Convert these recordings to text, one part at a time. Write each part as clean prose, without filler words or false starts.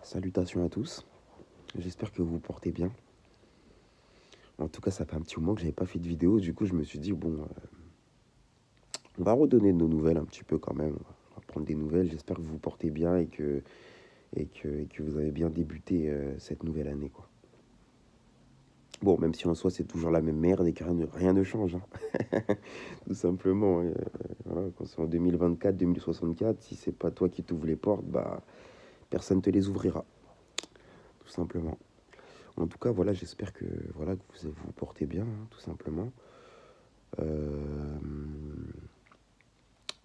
Salutations à tous, j'espère que vous vous portez bien. En tout cas, ça fait un petit moment que j'avais pas fait de vidéo, du coup je me suis dit, bon, on va redonner de nos nouvelles un petit peu quand même. On va prendre des nouvelles, j'espère que vous vous portez bien et que vous avez bien débuté cette nouvelle année, quoi. Bon, même si en soi c'est toujours la même merde et que rien ne change, hein. Tout simplement. Voilà, quand c'est en 2024, 2064, si c'est pas toi qui t'ouvres les portes, bah personne te les ouvrira, tout simplement. En tout cas, voilà, j'espère que, voilà, que vous vous portez bien, hein, tout simplement. Euh,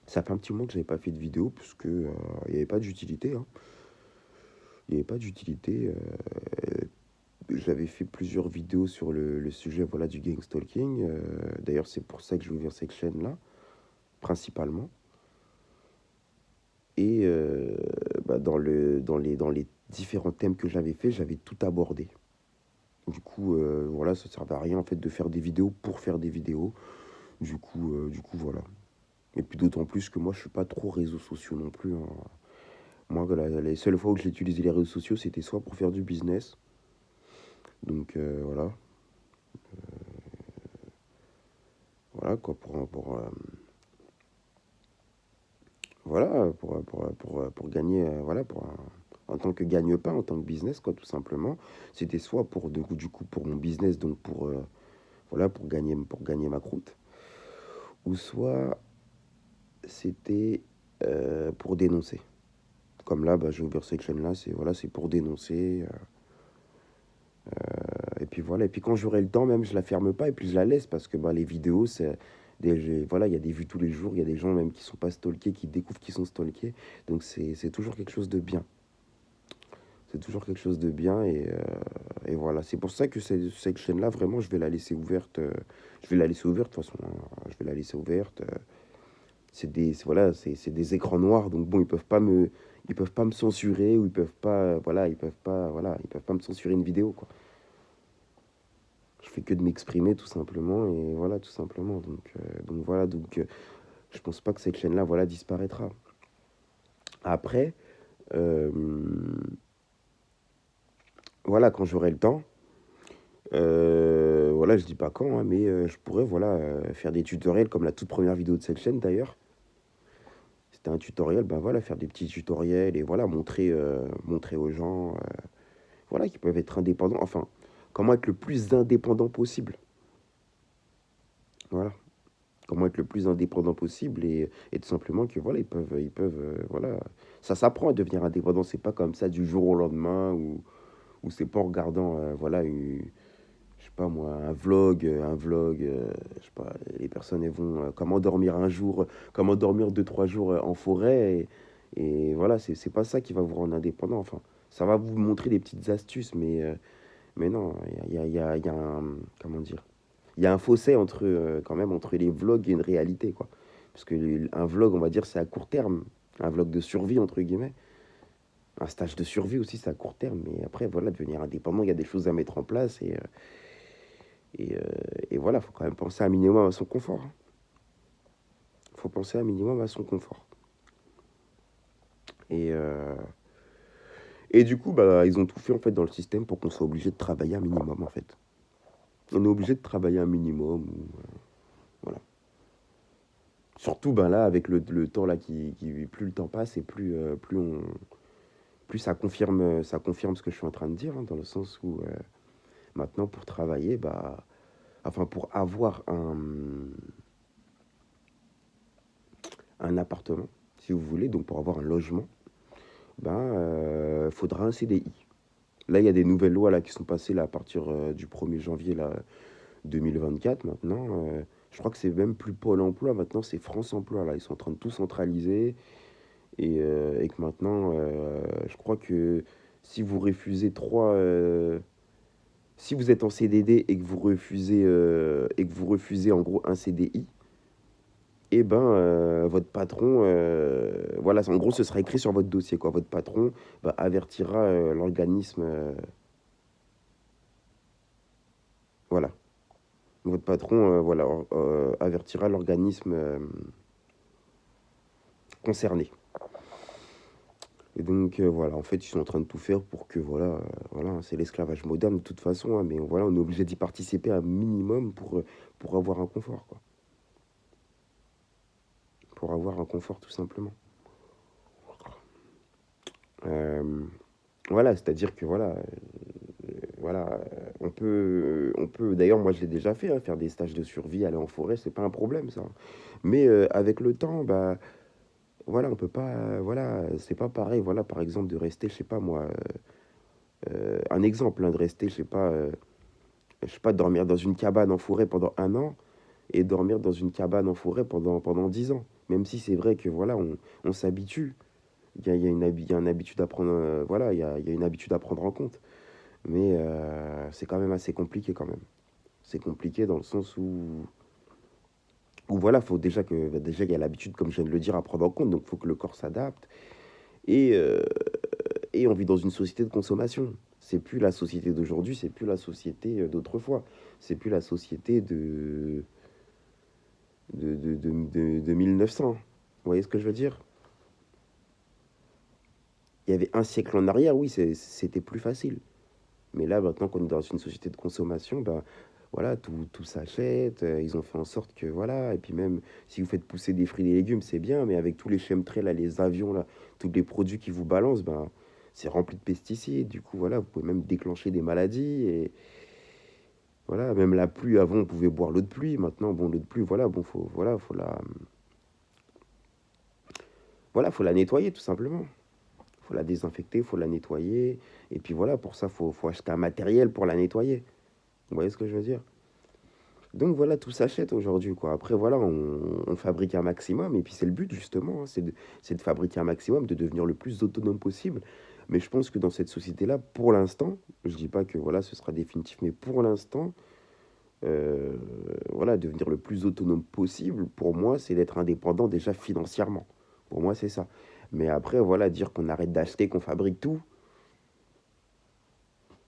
Ça fait un petit moment que j'avais pas fait de vidéo parce que il n'y avait pas d'utilité, hein. Il n'y avait pas d'utilité. J'avais fait plusieurs vidéos sur le sujet, voilà, du gang stalking. D'ailleurs, c'est pour ça que j'ai ouvert cette chaîne-là, principalement. Et bah, dans les différents thèmes que j'avais fait, j'avais tout abordé. Du coup, voilà, ça servait à rien en fait de faire des vidéos pour faire des vidéos. Du coup, voilà. Et puis d'autant plus que moi, je suis pas trop réseaux sociaux non plus, hein. Moi, voilà, les seules fois où j'ai utilisé les réseaux sociaux, c'était soit pour faire du business. Donc voilà, voilà quoi, voilà, pour gagner, voilà, en tant que gagne-pain, en tant que business, quoi, tout simplement. C'était soit pour, du coup, pour mon business, donc voilà, pour gagner ma croûte, ou soit c'était pour dénoncer. Comme là, bah, j'ai ouvert cette chaîne-là, c'est voilà, c'est pour dénoncer. Et puis voilà, et puis quand j'aurai le temps même, je la ferme pas et puis je la laisse parce que bah, les vidéos, voilà, il y a des vues tous les jours, il y a des gens même qui sont pas stalkés, qui découvrent qu'ils sont stalkés. Donc c'est toujours quelque chose de bien. C'est toujours quelque chose de bien et voilà. C'est pour ça que cette chaîne-là, vraiment, je vais la laisser ouverte. Je vais la laisser ouverte de toute façon, hein. Je vais la laisser ouverte. Voilà, c'est des écrans noirs, donc bon, ils peuvent pas me censurer ou ils peuvent pas, voilà, ils peuvent pas me censurer une vidéo, quoi. Je fais que de m'exprimer tout simplement et voilà, tout simplement. Donc voilà, je pense pas que cette chaîne-là, voilà, disparaîtra. Après, euh, voilà, quand j'aurai le temps, voilà, je dis pas quand, hein, mais je pourrais, voilà, faire des tutoriels comme la toute première vidéo de cette chaîne d'ailleurs. C'était un tutoriel, ben voilà, faire des petits tutoriels et voilà, montrer aux gens, voilà, qui peuvent être indépendants. Enfin, comment être le plus indépendant possible. Voilà. Comment être le plus indépendant possible et tout simplement que voilà, ils peuvent voilà, ça s'apprend à devenir indépendant, c'est pas comme ça du jour au lendemain ou c'est pas en regardant voilà je sais pas moi un vlog je sais pas, les personnes elles vont comment dormir un jour, comment dormir 2 3 jours en forêt et voilà, c'est pas ça qui va vous rendre indépendant, enfin ça va vous montrer des petites astuces mais non, il y a un comment dire, il y a un fossé entre, quand même, entre les vlogs et une réalité, quoi. Parce que un vlog, on va dire, c'est à court terme. Un vlog de survie, entre guillemets. Un stage de survie aussi, c'est à court terme. Mais après, voilà, devenir indépendant, il y a des choses à mettre en place. Et, euh, et voilà, il faut quand même penser un minimum à son confort, hein. Il faut penser un minimum à son confort. Et, euh, et du coup, bah, ils ont tout fait, en fait, dans le système pour qu'on soit obligé de travailler un minimum, en fait. On est obligé de travailler un minimum. Voilà. Surtout ben là, avec le temps là plus le temps passe et plus ça confirme ce que je suis en train de dire, hein, dans le sens où maintenant pour travailler, bah, enfin pour avoir un appartement, si vous voulez, donc pour avoir un logement, ben faudra un CDI. Là, il y a des nouvelles lois là qui sont passées là à partir du 1er janvier là 2024 maintenant. Je crois que c'est même plus Pôle Emploi, maintenant c'est France Emploi là. Ils sont en train de tout centraliser. Et que maintenant, je crois que si vous refusez si vous êtes en CDD et que vous refusez en gros un CDI, et ben votre patron, voilà, en gros ce sera écrit sur votre dossier quoi. Votre patron bah, avertira l'organisme, voilà. Votre patron, voilà, avertira l'organisme concerné. Et donc, voilà, en fait, ils sont en train de tout faire pour que, voilà, voilà, c'est l'esclavage moderne de toute façon, hein, mais voilà, on est obligé d'y participer un minimum pour avoir un confort, quoi. Pour avoir un confort, tout simplement. Euh, voilà, c'est-à-dire que, voilà, on peut, d'ailleurs, moi, je l'ai déjà fait, hein, faire des stages de survie, aller en forêt, c'est pas un problème, ça. Mais avec le temps, bah, voilà, on peut pas, voilà, c'est pas pareil, voilà, par exemple, de rester, je sais pas moi, un exemple, hein, de rester, je sais pas, dormir dans une cabane en forêt pendant 1 an et dormir dans une cabane en forêt pendant 10 ans. Même si c'est vrai que voilà, on s'habitue. Il y a une habitude à prendre, voilà, il y a une habitude à prendre en compte. Mais c'est quand même assez compliqué quand même. C'est compliqué dans le sens où voilà, faut déjà que bah, déjà il y a l'habitude, comme je viens de le dire, à prendre en compte. Donc il faut que le corps s'adapte. Et, euh, et on vit dans une société de consommation. C'est plus la société d'aujourd'hui, c'est plus la société d'autrefois. C'est plus la société de 1900. Vous voyez ce que je veux dire? Il y avait un siècle en arrière, oui, c'était plus facile. Mais là, maintenant qu'on est dans une société de consommation, ben, voilà, tout s'achète. Ils ont fait en sorte que, voilà, et puis même si vous faites pousser des fruits et des légumes, c'est bien, mais avec tous les chemtrails, là, les avions, là, tous les produits qui vous balancent, ben, c'est rempli de pesticides. Du coup, voilà, vous pouvez même déclencher des maladies. Et voilà, même la pluie, avant, on pouvait boire l'eau de pluie. Maintenant, bon, l'eau de pluie, voilà, bon, faut la nettoyer, tout simplement. Faut la désinfecter, faut la nettoyer. Et puis voilà, pour ça, faut acheter un matériel pour la nettoyer. Vous voyez ce que je veux dire? Donc voilà, tout s'achète aujourd'hui, quoi. Après, voilà, on fabrique un maximum. Et puis c'est le but, justement, hein, c'est de fabriquer un maximum, de devenir le plus autonome possible. Mais je pense que dans cette société-là, pour l'instant, je dis pas que voilà, ce sera définitif, mais pour l'instant, euh, voilà, devenir le plus autonome possible, pour moi, c'est d'être indépendant déjà financièrement. Pour moi, c'est ça. Mais après, voilà, dire qu'on arrête d'acheter, qu'on fabrique tout,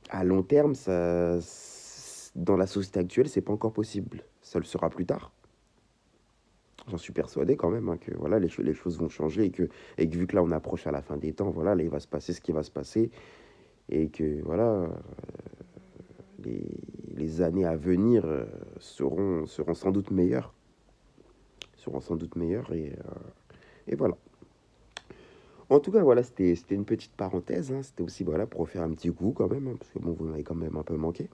à long terme, dans la société actuelle, c'est pas encore possible. Ça le sera plus tard. J'en suis persuadé quand même, hein, que voilà, les choses vont changer et que vu que là on approche à la fin des temps, voilà, là il va se passer ce qui va se passer et que voilà, les, les années à venir seront sans doute meilleures, seront sans doute meilleures et voilà. En tout cas, voilà, c'était une petite parenthèse, hein, c'était aussi voilà, pour faire un petit coup quand même, hein, parce que bon, vous m'avez quand même un peu manqué.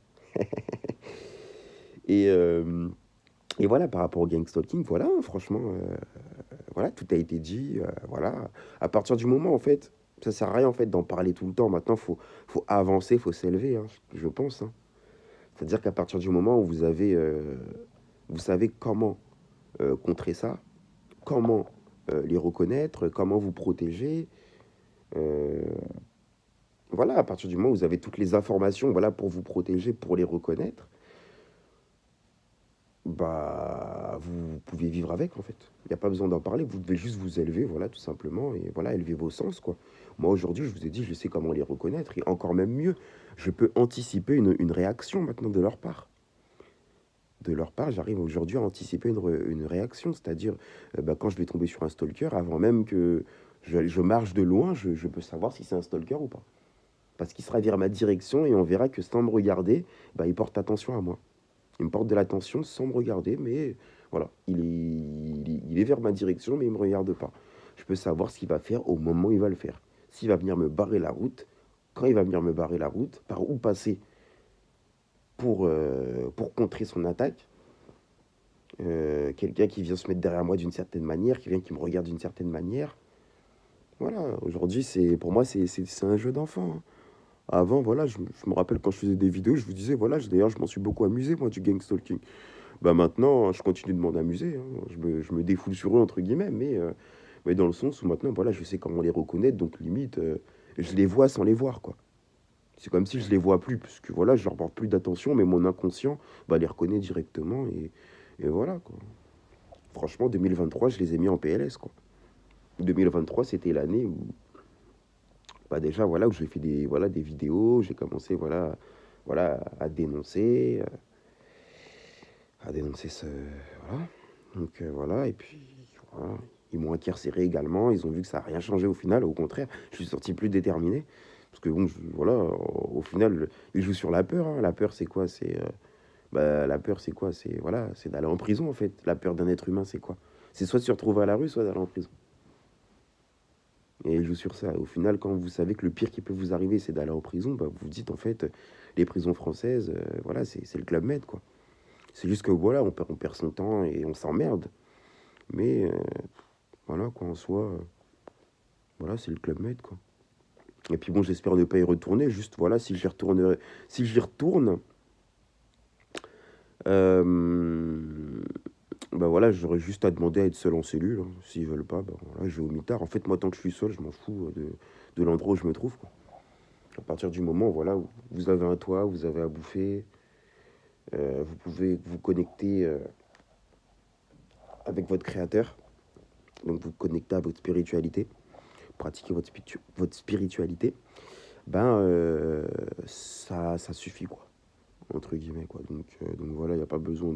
Et, euh, et voilà, par rapport au gang stalking, voilà, hein, franchement, voilà, tout a été dit. Voilà. À partir du moment, en fait, ça sert à rien en fait d'en parler tout le temps. Maintenant, faut avancer, faut s'élever, hein, je pense, hein. C'est-à-dire qu'à partir du moment où vous savez comment contrer ça, comment les reconnaître, comment vous protéger, euh, voilà, à partir du moment où vous avez toutes les informations, voilà, pour vous protéger, pour les reconnaître, bah, vous pouvez vivre avec, en fait. Il n'y a pas besoin d'en parler, vous devez juste vous élever, voilà, tout simplement, et voilà, élever vos sens, quoi. Moi, aujourd'hui, je vous ai dit, je sais comment les reconnaître, et encore même mieux, je peux anticiper une réaction maintenant de leur part. De leur part, j'arrive aujourd'hui à anticiper une réaction, c'est-à-dire, bah, quand je vais tomber sur un stalker, avant même que je marche de loin, je peux savoir si c'est un stalker ou pas. Parce qu'il sera vers ma direction, et on verra que sans me regarder, bah, il porte attention à moi. Il me porte de l'attention sans me regarder, mais voilà, il est vers ma direction, mais il ne me regarde pas. Je peux savoir ce qu'il va faire au moment où il va le faire. S'il va venir me barrer la route, quand il va venir me barrer la route, par où passer pour contrer son attaque. Quelqu'un qui vient se mettre derrière moi d'une certaine manière, quelqu'un qui me regarde d'une certaine manière. Voilà, aujourd'hui, pour moi, c'est un jeu d'enfant, hein. Avant, voilà, je me rappelle quand je faisais des vidéos, je vous disais, voilà, d'ailleurs, je m'en suis beaucoup amusé, moi, du gang stalking. Bah maintenant, je continue de m'en amuser, hein. Je me défoule sur eux, entre guillemets, mais dans le sens où maintenant, voilà, je sais comment les reconnaître, donc limite, je les vois sans les voir, quoi. C'est comme si je les vois plus, parce que voilà, je leur porte plus d'attention, mais mon inconscient bah, les reconnaît directement, et voilà, quoi. Franchement, 2023, je les ai mis en PLS, quoi. 2023, c'était l'année où, bah déjà, voilà, où j'ai fait des vidéos, j'ai commencé, voilà, à dénoncer ce, voilà. Donc, voilà, et puis, voilà. Ils m'ont incarcéré également. Ils ont vu que ça n'a rien changé au final. Au contraire, je suis sorti plus déterminé. Parce que bon, voilà, au final, ils jouent sur la peur, hein. La peur, c'est quoi? La peur, c'est quoi? C'est voilà, c'est d'aller en prison en fait. La peur d'un être humain, c'est quoi? C'est soit de se retrouver à la rue, soit d'aller en prison. Et ils jouent sur ça. Au final, quand vous savez que le pire qui peut vous arriver, c'est d'aller en prison, bah, vous vous dites en fait, les prisons françaises, voilà, c'est le Club Med, quoi. C'est juste que voilà, on perd son temps et on s'emmerde. Mais voilà, quoi, en soi, voilà, c'est le Club Med, quoi. Et puis bon, j'espère ne pas y retourner. Juste voilà, si j'y retourne, euh, bah voilà, j'aurais juste à demander à être seul en cellule, hein. S'ils veulent pas, bah voilà, je vais au mitard. En fait, moi, tant que je suis seul, je m'en fous de l'endroit où je me trouve, quoi. À partir du moment, voilà, où vous avez un toit, vous avez à bouffer, vous pouvez vous connecter avec votre créateur, donc vous connecter à votre spiritualité, pratiquer votre spiritualité, ben ça suffit, quoi, entre guillemets, quoi. Donc voilà, il n'y a pas besoin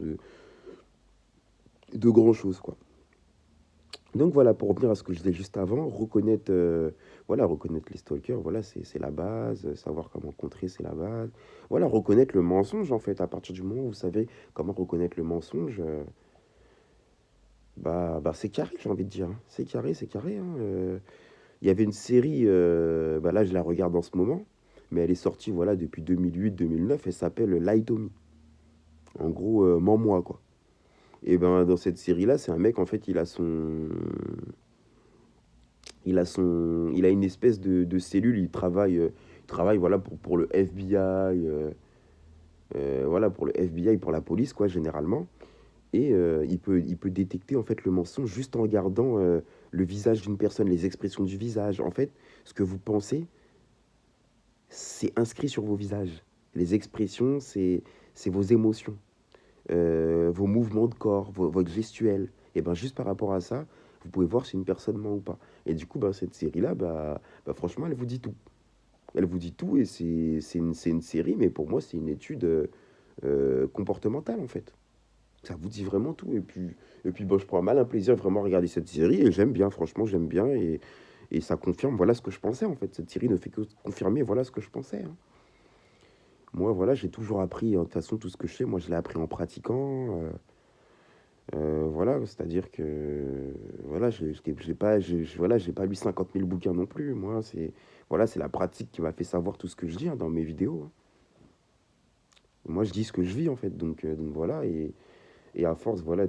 de grand chose, quoi. Donc voilà, pour revenir à ce que je disais juste avant, voilà, reconnaître les stalkers, voilà, c'est la base, savoir comment contrer, c'est la base. Voilà, reconnaître le mensonge, en fait, à partir du moment où vous savez comment reconnaître le mensonge, bah c'est carré, j'ai envie de dire, hein. C'est carré, hein. Il y avait une série, bah là je la regarde en ce moment, mais elle est sortie, voilà, depuis 2008-2009, elle s'appelle Lie to Me. En gros, mens-moi, quoi. Et ben dans cette série-là, c'est un mec, en fait, il a une espèce de cellule, il travaille voilà, pour le FBI, voilà, pour le FBI, pour la police, quoi, généralement. Et il peut détecter en fait le mensonge juste en regardant le visage d'une personne, les expressions du visage. En fait, ce que vous pensez, c'est inscrit sur vos visages. Les expressions, c'est vos émotions, vos mouvements de corps, votre gestuelle. Et ben juste par rapport à ça, vous pouvez voir si une personne ment ou pas. Et du coup, bah, cette série-là, franchement, elle vous dit tout. Elle vous dit tout et c'est une série, mais pour moi, c'est une étude comportementale en fait. Ça vous dit vraiment tout. Et puis bon, je prends mal un plaisir vraiment à regarder cette série et j'aime bien, franchement, j'aime bien. Et ça confirme, voilà ce que je pensais en fait. Cette série ne fait que confirmer, voilà ce que je pensais, hein. Moi, voilà, j'ai toujours appris, de toute façon, tout ce que je sais, moi, je l'ai appris en pratiquant. Voilà, c'est-à-dire que, voilà, voilà, j'ai pas lu 50 000 bouquins non plus. Moi, voilà, c'est la pratique qui m'a fait savoir tout ce que je dis, hein, dans mes vidéos, hein. Moi, je dis ce que je vis, en fait. Donc voilà, et à force, voilà,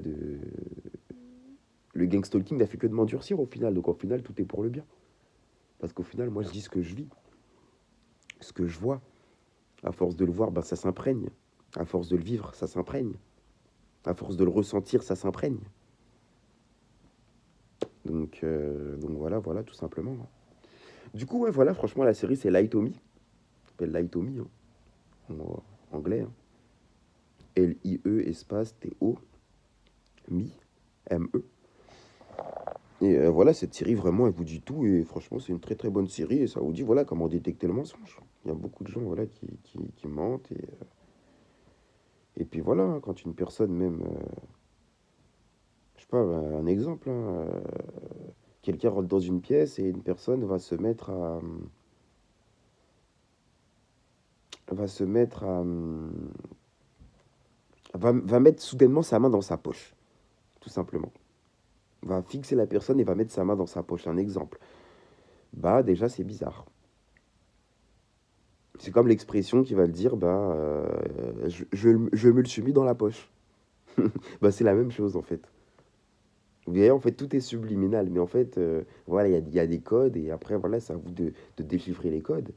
le gangstalking n'a fait que de m'endurcir au final. Donc au final, tout est pour le bien. Parce qu'au final, moi, je dis ce que je vis, ce que je vois. À force de le voir, bah, ça s'imprègne. À force de le vivre, ça s'imprègne. À force de le ressentir, ça s'imprègne. Donc voilà, voilà, tout simplement. Du coup, ouais, voilà, franchement, la série, c'est Lie to Me. Ça s'appelle Lie to Me, hein, en anglais, hein. L-I-E, espace, T-O, Me, M-E. Et voilà, cette série, vraiment, elle vous dit tout. Et franchement, c'est une très très bonne série. Et ça vous dit, voilà, comment détecter le mensonge. Il y a beaucoup de gens, voilà, qui mentent. Et puis voilà, hein, quand une personne, même, je sais pas, un exemple, hein, quelqu'un rentre dans une pièce et une personne va se mettre à, va mettre soudainement sa main dans sa poche, tout simplement. Va fixer la personne et va mettre sa main dans sa poche. Un exemple. Bah, déjà, c'est bizarre. C'est comme l'expression qui va le dire, bah, je me le suis mis dans la poche. Bah, c'est la même chose, en fait. Vous voyez, en fait, tout est subliminal. Mais en fait, voilà, il y a des codes. Et après, voilà, c'est à vous de déchiffrer les codes.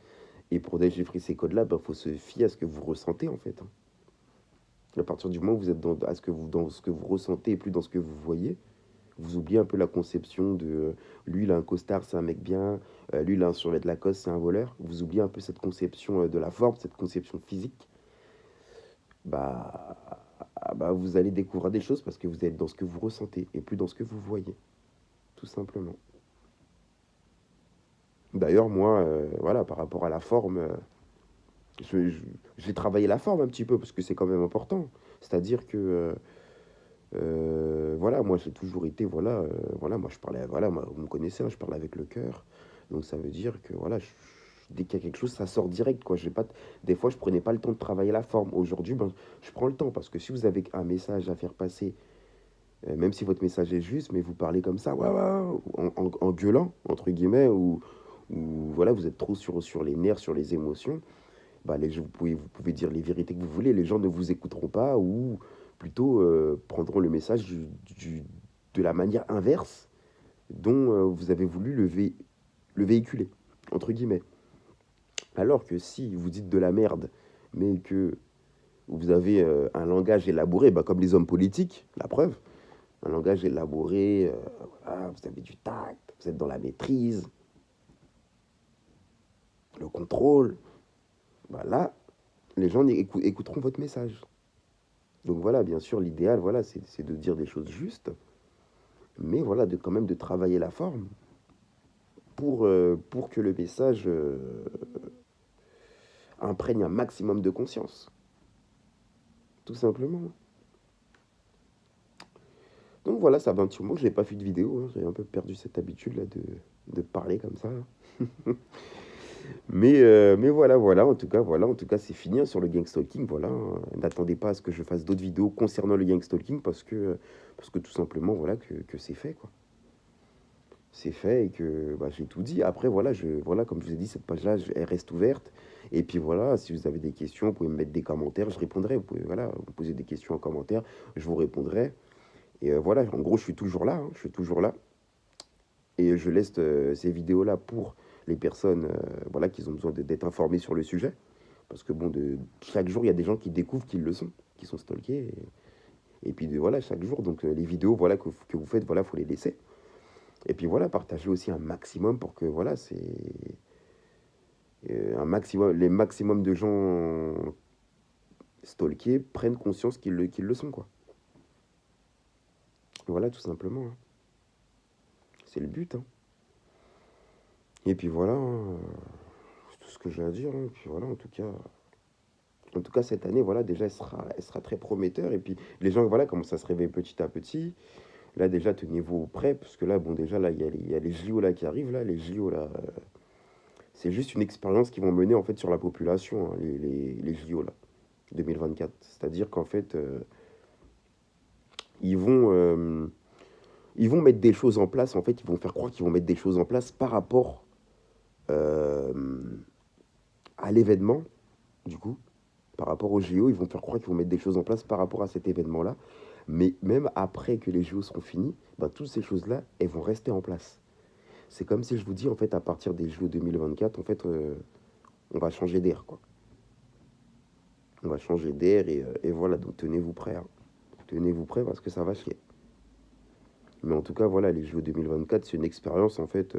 Et pour déchiffrer ces codes-là, bah, faut se fier à ce que vous ressentez, en fait, hein. À partir du moment où vous êtes dans ce que vous ressentez et plus dans ce que vous voyez, vous oubliez un peu la conception de lui, il a un costard, c'est un mec bien, lui, il a un survêt de Lacoste, c'est un voleur. Vous oubliez un peu cette conception de la forme, cette conception physique. Bah, vous allez découvrir des choses parce que vous êtes dans ce que vous ressentez et plus dans ce que vous voyez, tout simplement. D'ailleurs, moi, voilà, par rapport à la forme, je, je- j'ai travaillé la forme un petit peu parce que c'est quand même important. C'est-à-dire que Voilà, moi j'ai toujours été, voilà, voilà, moi je parlais, voilà, moi, vous me connaissez, hein, je parle avec le cœur. Donc ça veut dire que voilà, dès qu'il y a quelque chose, ça sort direct, quoi. J'ai pas, des fois, je prenais pas le temps de travailler la forme. Aujourd'hui, ben, je prends le temps parce que si vous avez un message à faire passer, même si votre message est juste, mais vous parlez comme ça, ouais, ouais, ouais, en gueulant, entre guillemets, ou voilà, vous êtes trop sur les nerfs, sur les émotions, bah, vous pouvez dire les vérités que vous voulez, les gens ne vous écouteront pas, ou plutôt prendront le message de la manière inverse dont vous avez voulu le véhiculer, entre guillemets. Alors que si vous dites de la merde, mais que vous avez un langage élaboré, bah, comme les hommes politiques, la preuve, un langage élaboré, voilà, vous avez du tact, vous êtes dans la maîtrise, le contrôle, bah là, les gens écouteront votre message. Donc voilà, bien sûr, l'idéal, voilà, c'est de dire des choses justes, mais voilà, quand même de travailler la forme pour que le message imprègne un maximum de conscience, tout simplement. Donc voilà, ça fait un petit moment que je n'ai pas fait de vidéo, hein. J'ai un peu perdu cette habitude là de parler comme ça. Mais voilà, voilà, en tout cas, c'est fini hein, sur le gangstalking, voilà, hein. N'attendez pas à ce que je fasse d'autres vidéos concernant le gangstalking parce que tout simplement, voilà, que c'est fait, quoi. C'est fait et que bah, j'ai tout dit. Après, voilà, voilà, comme je vous ai dit, cette page-là, elle reste ouverte. Et puis voilà, si vous avez des questions, vous pouvez me mettre des commentaires, je répondrai. Vous pouvez, voilà, vous poser des questions en commentaire, je vous répondrai. Et voilà, en gros, je suis toujours là, hein, je suis toujours là. Et je laisse ces vidéos-là pour les personnes voilà, qui ont besoin d'être informées sur le sujet. Parce que bon, chaque jour, il y a des gens qui découvrent qu'ils le sont, qui sont stalkés. Et puis voilà, chaque jour, donc les vidéos voilà, que vous faites, voilà, faut les laisser. Et puis voilà, partagez aussi un maximum pour que voilà, c'est un maximum, les maximum de gens stalkés prennent conscience qu'ils le sont, quoi. Voilà, tout simplement, hein. C'est le but, hein. Et puis voilà, hein, c'est tout ce que j'ai à dire, hein. Et puis voilà, en tout cas, cette année, voilà, déjà, elle sera très prometteur. Et puis, les gens, voilà, commencent à se réveiller petit à petit. Là, déjà, tenez-vous prêts, parce que là, bon, déjà, là, il y a les JO là, qui arrivent, là. Les JO, là, c'est juste une expérience qu'ils vont mener, en fait, sur la population, hein, les JO, là, 2024. C'est-à-dire qu'en fait, ils vont, euh, ils vont mettre des choses en place, en fait, ils vont faire croire qu'ils vont mettre des choses en place par rapport euh, à l'événement, du coup. Par rapport aux JO, ils vont faire croire qu'ils vont mettre des choses en place par rapport à cet événement-là. Mais même après que les JO seront finis, ben, toutes ces choses-là, elles vont rester en place. C'est comme si je vous dis, en fait, à partir des JO 2024, en fait, on va changer d'air, quoi. On va changer d'air et voilà, donc tenez-vous prêts, hein. Tenez-vous prêts parce que ça va chier. Mais en tout cas, voilà, les JO 2024, c'est une expérience, en fait,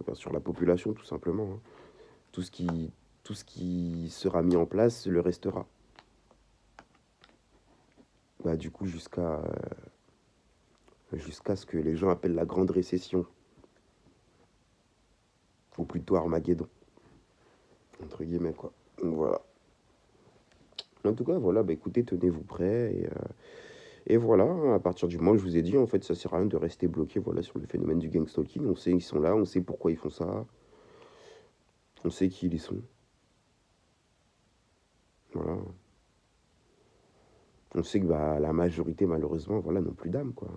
ben, sur la population, tout simplement, hein. Tout ce qui, tout ce qui sera mis en place le restera. Bah, du coup, jusqu'à ce que les gens appellent la grande récession, ou plutôt Armageddon, entre guillemets, quoi. Donc voilà. En tout cas, voilà, bah écoutez, tenez-vous prêts, et voilà, hein, à partir du moment où je vous ai dit, en fait, ça sert à rien de rester bloqué, voilà, sur le phénomène du gangstalking. On sait qu'ils sont là, on sait pourquoi ils font ça, on sait qui ils sont, voilà. On sait que bah, la majorité, malheureusement, voilà, n'ont plus d'âme, quoi.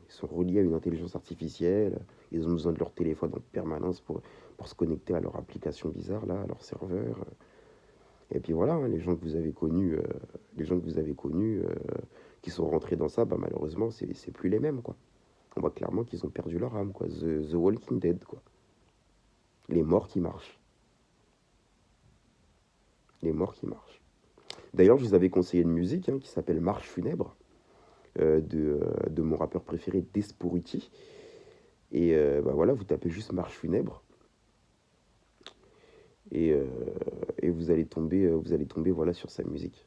Ils sont reliés à une intelligence artificielle, ils ont besoin de leur téléphone en permanence pour se connecter à leur application bizarre, là, à leur serveur. Et puis voilà, hein, les gens que vous avez connus, qui sont rentrés dans ça, bah, malheureusement, c'est plus les mêmes, quoi. On voit clairement qu'ils ont perdu leur âme, quoi. The Walking Dead, quoi. Les morts qui marchent. Les morts qui marchent. D'ailleurs, je vous avais conseillé une musique hein, qui s'appelle Marche funèbre de mon rappeur préféré, Desporuti. Et bah voilà, vous tapez juste Marche funèbre et, euh, et vous allez tomber voilà, sur sa musique.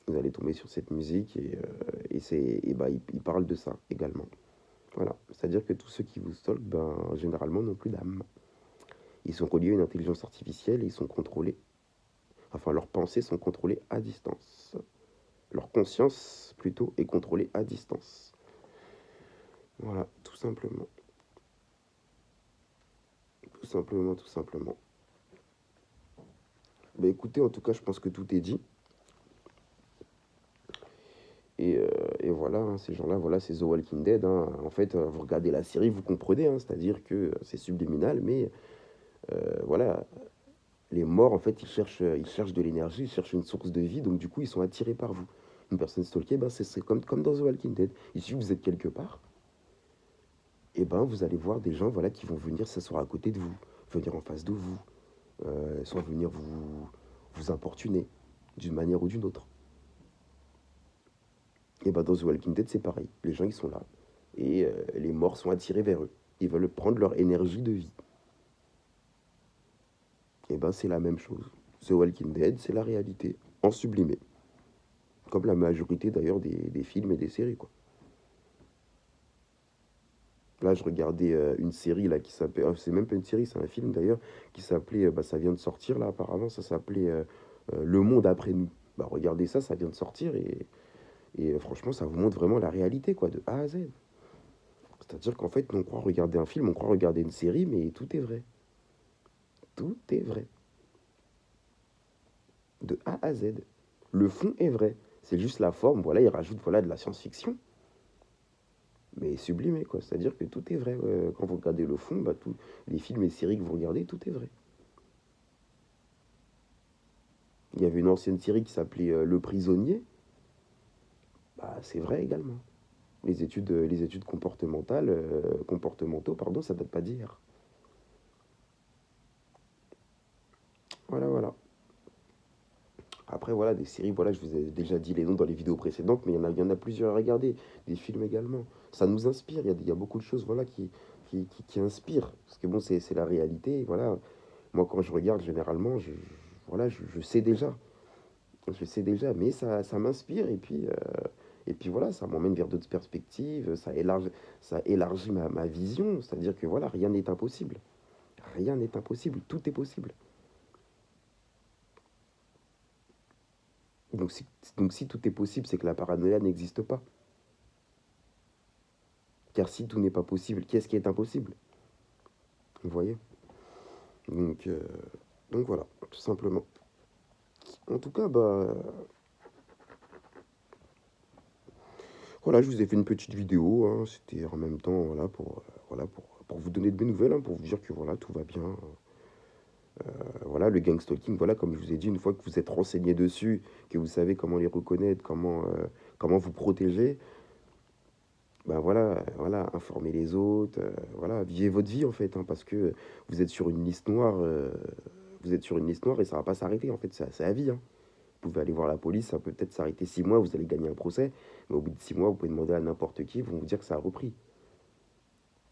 Vous allez tomber sur cette musique et bah, il parle de ça également. Voilà, c'est-à-dire que tous ceux qui vous stalkent, ben, généralement, n'ont plus d'âme. Ils sont reliés à une intelligence artificielle et ils sont contrôlés. Enfin, leurs pensées sont contrôlées à distance. Leur conscience, plutôt, est contrôlée à distance. Voilà, tout simplement. Tout simplement, tout simplement. Bah écoutez, en tout cas, je pense que tout est dit. Et voilà, hein, ces gens-là, voilà, c'est The Walking Dead, hein. En fait, vous regardez la série, vous comprenez, hein, c'est-à-dire que c'est subliminal, mais voilà, les morts, en fait, ils cherchent de l'énergie, ils cherchent une source de vie, donc du coup, ils sont attirés par vous. Une personne stalkée, ben, c'est comme dans The Walking Dead. Il suffit que vous êtes quelque part, et ben, vous allez voir des gens, voilà, qui vont venir s'asseoir à côté de vous, venir en face de vous, soit venir vous importuner d'une manière ou d'une autre. Et ben, dans The Walking Dead, c'est pareil. Les gens, ils sont là, et les morts sont attirés vers eux. Ils veulent prendre leur énergie de vie. Et ben, c'est la même chose. The Walking Dead, c'est la réalité, en sublimé. Comme la majorité d'ailleurs des films et des séries, quoi. Là, je regardais une série là qui s'appelle, c'est même pas une série, c'est un film d'ailleurs qui s'appelait, bah, ça vient de sortir là apparemment, ça s'appelait Le Monde après nous. Bah regardez ça, ça vient de sortir et franchement, ça vous montre vraiment la réalité quoi, de A à Z. C'est-à-dire qu'en fait, on croit regarder un film, on croit regarder une série, mais tout est vrai. Tout est vrai. De A à Z. Le fond est vrai. C'est juste la forme, voilà, ils rajoutent voilà, de la science-fiction. Mais sublimé, quoi. C'est-à-dire que tout est vrai. Quand vous regardez le fond, bah, tous les films et séries que vous regardez, tout est vrai. Il y avait une ancienne série qui s'appelait Le Prisonnier. Bah, c'est vrai également. Les études comportementales, comportementaux, pardon, ça date pas d'hier. Voilà, voilà. Après, voilà, des séries, voilà, je vous ai déjà dit les noms dans les vidéos précédentes, mais il y en a plusieurs à regarder. Des films également. Ça nous inspire, il y a beaucoup de choses, voilà, qui inspirent. Parce que bon, c'est la réalité, voilà. Moi, quand je regarde, généralement, voilà, je sais déjà. Je sais déjà, mais ça m'inspire et puis voilà, ça m'emmène vers d'autres perspectives, ça élargit ma vision, c'est-à-dire que voilà, rien n'est impossible. Rien n'est impossible, tout est possible. Donc si, donc si tout est possible, c'est que la paranoïa n'existe pas. Car si tout n'est pas possible, qu'est-ce qui est impossible? Vous voyez? Donc, euh, donc voilà, tout simplement. En tout cas, bah, voilà, je vous ai fait une petite vidéo, hein, c'était en même temps, voilà, pour vous donner de mes nouvelles, hein, pour vous dire que voilà, tout va bien. Voilà, le gang stalking, voilà, comme je vous ai dit, une fois que vous êtes renseigné dessus, que vous savez comment les reconnaître, comment vous protéger, ben voilà, voilà, informez les autres, voilà, vivez votre vie en fait, hein, parce que vous êtes sur une liste noire, vous êtes sur une liste noire et ça va pas s'arrêter en fait, c'est à vie, hein. Vous pouvez aller voir la police, ça peut peut-être s'arrêter 6 mois, vous allez gagner un procès, mais au bout de 6 mois, vous pouvez demander à n'importe qui, ils vont vous dire que ça a repris.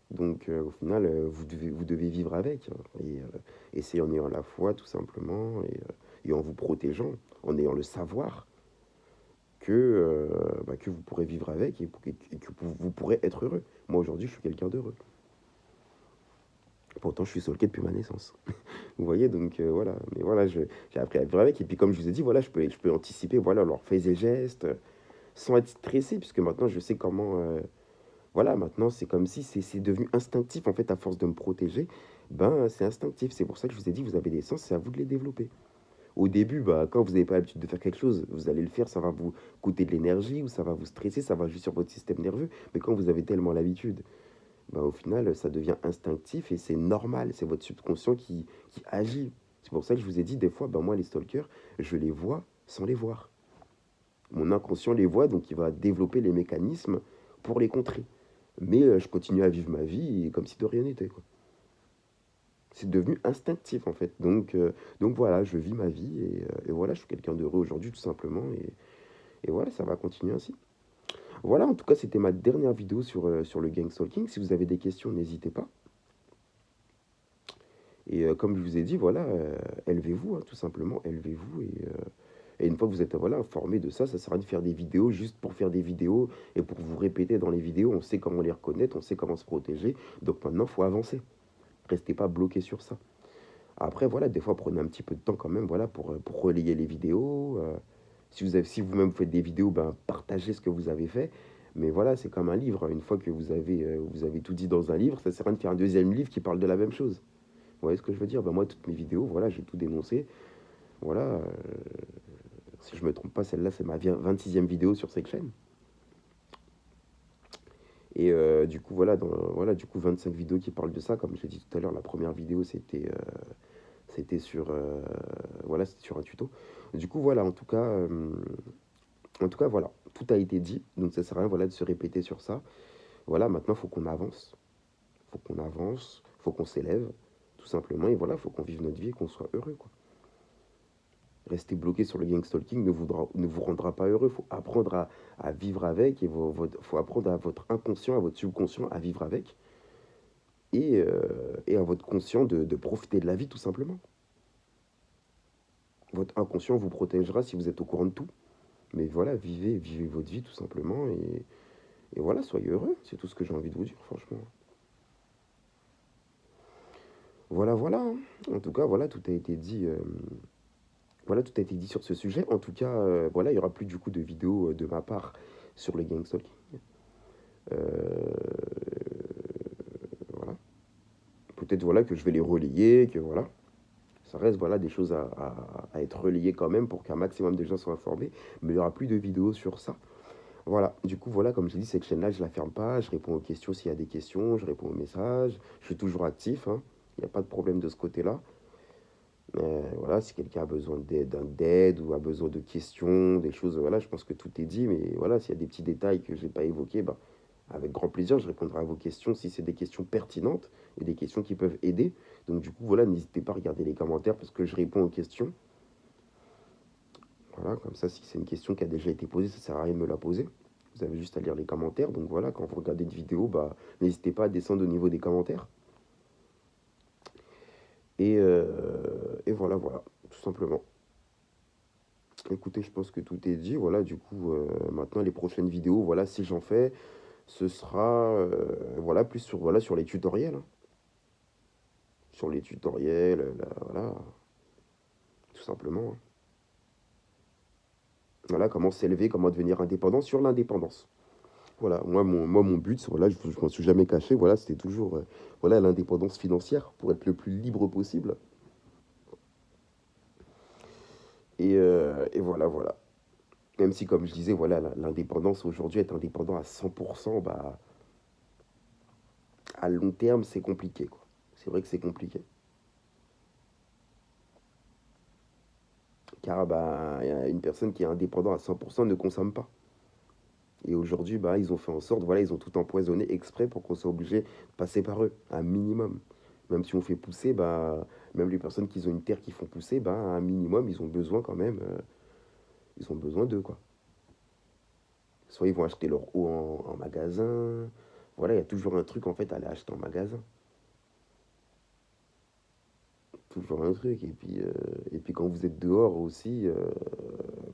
Donc, au final, vous devez vivre avec, hein, et c'est en ayant la foi, tout simplement, et en vous protégeant, en ayant le savoir que vous pourrez vivre avec et que vous pourrez être heureux. Moi, aujourd'hui, je suis quelqu'un d'heureux. Pourtant, je suis stalké depuis ma naissance. Vous voyez, donc voilà. Mais voilà, j'ai appris à vivre avec. Et puis, comme je vous ai dit, voilà, je peux anticiper voilà, leurs faits et gestes sans être stressé, puisque maintenant, je sais comment. Voilà, maintenant, c'est comme si c'est devenu instinctif, en fait, à force de me protéger. Ben, c'est instinctif. C'est pour ça que je vous ai dit, vous avez des sens, c'est à vous de les développer. Au début, bah, quand vous n'avez pas l'habitude de faire quelque chose, vous allez le faire, ça va vous coûter de l'énergie ou ça va vous stresser, ça va jouer sur votre système nerveux. Mais quand vous avez tellement l'habitude, bah, au final, ça devient instinctif et c'est normal. C'est votre subconscient qui agit. C'est pour ça que je vous ai dit, des fois, bah, moi, les stalkers, je les vois sans les voir. Mon inconscient les voit, donc il va développer les mécanismes pour les contrer. Mais je continue à vivre ma vie comme si de rien n'était, quoi. C'est devenu instinctif en fait. Donc voilà, je vis ma vie et voilà, je suis quelqu'un d'heureux aujourd'hui tout simplement. Et voilà, ça va continuer ainsi. Voilà, en tout cas, c'était ma dernière vidéo sur le gang stalking. Si vous avez des questions, n'hésitez pas. Et comme je vous ai dit, voilà, élevez-vous, hein, tout simplement, élevez-vous. Et une fois que vous êtes voilà, informé de ça, ça sert à rien de faire des vidéos juste pour faire des vidéos et pour vous répéter dans les vidéos. On sait comment les reconnaître, on sait comment se protéger. Donc maintenant, il faut avancer. Restez pas bloqué sur ça. Après, voilà, des fois, prenez un petit peu de temps quand même, voilà, pour relayer les vidéos. Si vous-même faites des vidéos, ben, partagez ce que vous avez fait. Mais voilà, c'est comme un livre, hein. Une fois que vous avez tout dit dans un livre, ça sert à rien de faire un deuxième livre qui parle de la même chose. Vous voyez ce que je veux dire? Ben, moi, toutes mes vidéos, voilà, j'ai tout dénoncé. Voilà, si je me trompe pas, celle-là, c'est ma 26e vidéo sur cette chaîne. Et du coup, voilà, du coup, 25 vidéos qui parlent de ça. Comme j'ai dit tout à l'heure, la première vidéo, c'était sur, voilà, c'était sur un tuto. Du coup, voilà, en tout cas, voilà, tout a été dit. Donc, ça sert à rien, voilà, de se répéter sur ça. Voilà, maintenant, il faut qu'on avance. Faut qu'on avance, faut qu'on s'élève, tout simplement. Et voilà, faut qu'on vive notre vie et qu'on soit heureux, quoi. Rester bloqué sur le gangstalking ne vous rendra pas heureux. Il faut apprendre à vivre avec. Il faut apprendre à votre inconscient, à votre subconscient à vivre avec. Et à votre conscient de profiter de la vie, tout simplement. Votre inconscient vous protégera si vous êtes au courant de tout. Mais voilà, vivez votre vie, tout simplement. Et voilà, soyez heureux. C'est tout ce que j'ai envie de vous dire, franchement. Voilà, voilà, hein. En tout cas, voilà, tout a été dit. Voilà, tout a été dit sur ce sujet. En tout cas, voilà, il n'y aura plus du coup de vidéos de ma part sur le gangstalking. Euh, voilà. Peut-être voilà, que je vais les relayer, que voilà. Ça reste voilà, des choses à être relayées quand même pour qu'un maximum de gens soient informés. Mais il n'y aura plus de vidéos sur ça. Voilà, du coup, voilà, comme j'ai dit, cette chaîne-là, je ne la ferme pas. Je réponds aux questions s'il y a des questions, je réponds aux messages. Je suis toujours actif, hein. Il n'y a pas de problème de ce côté-là. Voilà, si quelqu'un a besoin d'aide ou a besoin de questions, des choses, voilà, je pense que tout est dit. Mais voilà, s'il y a des petits détails que je n'ai pas évoqués, bah, avec grand plaisir, je répondrai à vos questions si c'est des questions pertinentes et des questions qui peuvent aider. Donc du coup, voilà, n'hésitez pas à regarder les commentaires parce que je réponds aux questions. Voilà, comme ça, si c'est une question qui a déjà été posée, ça ne sert à rien de me la poser. Vous avez juste à lire les commentaires. Donc voilà, quand vous regardez une vidéo, bah, n'hésitez pas à descendre au niveau des commentaires. Et voilà, voilà, tout simplement. Écoutez, je pense que tout est dit. Voilà, du coup, maintenant, les prochaines vidéos, voilà, si j'en fais, ce sera, voilà, plus sur, voilà, sur les tutoriels, hein. Sur les tutoriels, voilà, tout simplement, hein. Voilà, comment s'élever, comment devenir indépendant sur l'indépendance. Voilà, mon but, voilà, je ne m'en suis jamais caché, voilà, c'était toujours voilà, l'indépendance financière pour être le plus libre possible. Et voilà, voilà. Même si, comme je disais, voilà, l'indépendance aujourd'hui, être indépendant à 100%, bah, à long terme, c'est compliqué, quoi. C'est vrai que c'est compliqué. Car bah, y a une personne qui est indépendante à 100% ne consomme pas. Et aujourd'hui, bah, ils ont fait en sorte, voilà, ils ont tout empoisonné exprès pour qu'on soit obligé de passer par eux, un minimum. Même si on fait pousser, bah, même les personnes qui ont une terre qui font pousser, bah, un minimum, ils ont besoin quand même, ils ont besoin d'eux, quoi. Soit ils vont acheter leur eau en magasin. Voilà, il y a toujours un truc en fait à aller acheter en magasin. Toujours un truc. Et puis quand vous êtes dehors aussi,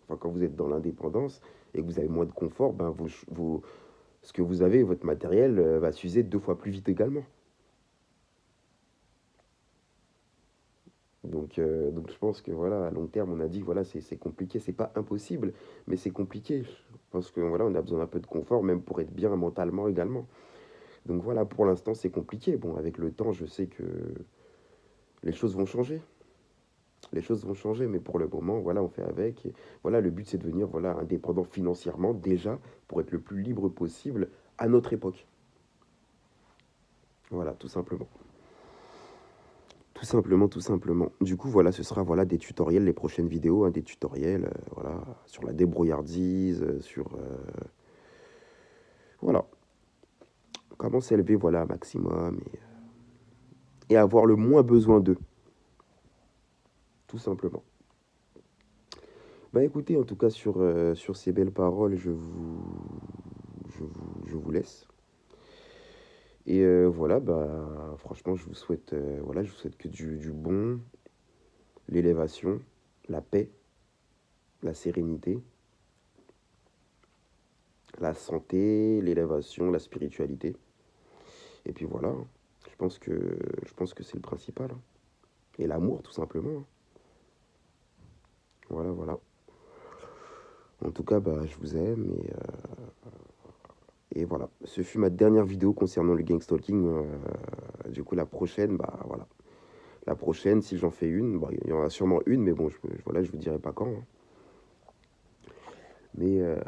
enfin, quand vous êtes dans l'indépendance et que vous avez moins de confort, ben ce que vous avez, votre matériel, va s'user 2 fois plus vite également. Donc je pense que voilà, à long terme, on a dit voilà, c'est compliqué, c'est pas impossible, mais c'est compliqué. Parce que voilà, on a besoin d'un peu de confort, même pour être bien mentalement également. Donc voilà, pour l'instant, c'est compliqué. Bon, avec le temps, je sais que les choses vont changer. Les choses vont changer, mais pour le moment, voilà, on fait avec. Et voilà, le but, c'est de devenir voilà, indépendant financièrement, déjà, pour être le plus libre possible à notre époque. Voilà, tout simplement. Tout simplement, tout simplement. Du coup, voilà, ce sera voilà, des tutoriels, les prochaines vidéos, hein, des tutoriels voilà, sur la débrouillardise, voilà, comment s'élever voilà, un maximum et avoir le moins besoin d'eux, tout simplement. Bah écoutez, en tout cas, sur ces belles paroles, je vous laisse. Et voilà, bah franchement, je vous souhaite, voilà, je vous souhaite que du bon, l'élévation, la paix, la sérénité, la santé, l'élévation, la spiritualité. Et puis voilà, hein. Je pense que c'est le principal, hein. Et l'amour, tout simplement, hein. Voilà, voilà. En tout cas, bah, je vous aime et voilà. Ce fut ma dernière vidéo concernant le gang stalking. Du coup, la prochaine, bah voilà. La prochaine, si j'en fais une, bah, il y en aura sûrement une, mais bon, voilà, je vous dirai pas quand, hein. Mais, euh,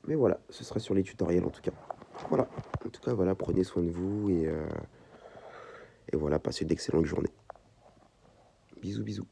mais voilà, ce sera sur les tutoriels en tout cas. Voilà. En tout cas, voilà, prenez soin de vous et voilà, passez d'excellentes journées. Bisous, bisous.